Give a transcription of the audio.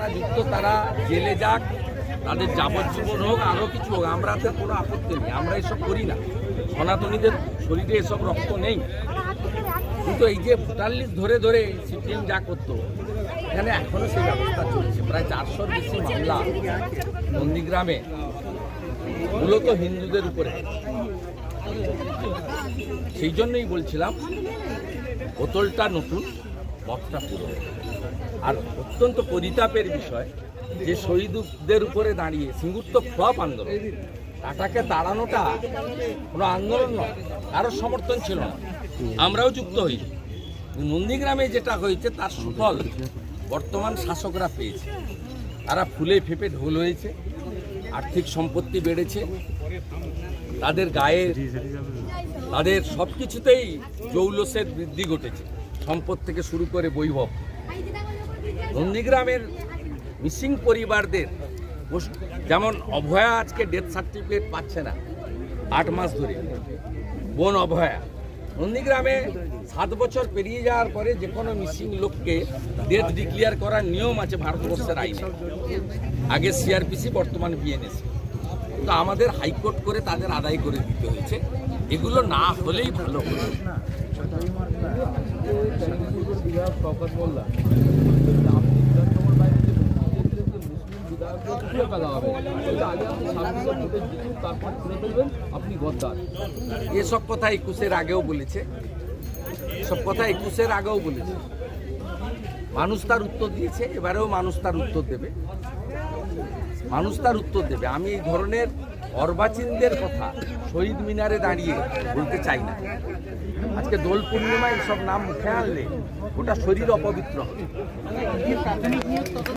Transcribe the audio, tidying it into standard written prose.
যারা যুক্ত তারা জেলে যাক, তাদের যাবজ্জীবন হোক, আরও কিছু হোক, আমরা তো কোনো আপত্তি নেই, আমরা এসব করি না। সনাতনীদের শরীরে এসব রক্ত নেই। কিন্তু এই যে ভোটার লিস্ট ধরে ধরে সিপিএম যা করতো, এখানে এখনও সেই ব্যবস্থা চলছে। প্রায় 400-র বেশি মামলা নন্দীগ্রামে মূলত হিন্দুদের উপরে। সেই জন্যই বলছিলাম বোতলটা নতুন, মদটা পুরো। আর অত্যন্ত পরিতাপের বিষয় যে শহীদদের উপরে দাঁড়িয়ে সিঙ্গুর তো ফ্লপ আন্দোলন, টাটাকে তাড়ানোটা কোনো আন্দোলন নয়, কারোর সমর্থন ছিল না, আমরাও যুক্ত হই। নন্দীগ্রামে যেটা হয়েছে তার সুফল বর্তমান শাসকরা পেয়েছে। তারা ফুলে ফেপে ঢোল হয়েছে, আর্থিক সম্পত্তি বেড়েছে, তাদের গায়ে তাদের সব কিছুতেই জৌলসের বৃদ্ধি ঘটেছে, সম্পদ থেকে শুরু করে বৈভব। নন্দীগ্রামের মিসিং পরিবারদের যেমন অভয়া আজকে ডেথ সার্টিফিকেট পাচ্ছে না 8 মাস ধরে, বোন অভয়া। নন্দীগ্রামে 7 বছর পেরিয়ে যাওয়ার পরে যে কোনো মিসিং লোককে ডেথ ডিক্লেয়ার করার নিয়ম আছে ভারতবর্ষের আইনে। আগে সিআরপিসি, বর্তমান বিএনএস। তো আমাদের হাইকোর্ট করে তাদের আদায় করে দিতে হয়েছে। এগুলো না হলেই ভালো হতো। এসব কথা 21-এর আগেও বলেছে, সব কথা 21-এর আগেও বলেছে। মানুষ তার উত্তর দিয়েছে, এবারেও মানুষ তার উত্তর দেবে, মানুষ তার উত্তর দেবে। আমি এই ধরনের অর্বাচীনদের কথা শহীদ মিনারে দাঁড়িয়ে বলতে চাই না। আজকে দোল পূর্ণিমায় এসব নাম মুখে আনলে ওটা শরীর অপবিত্র হবে।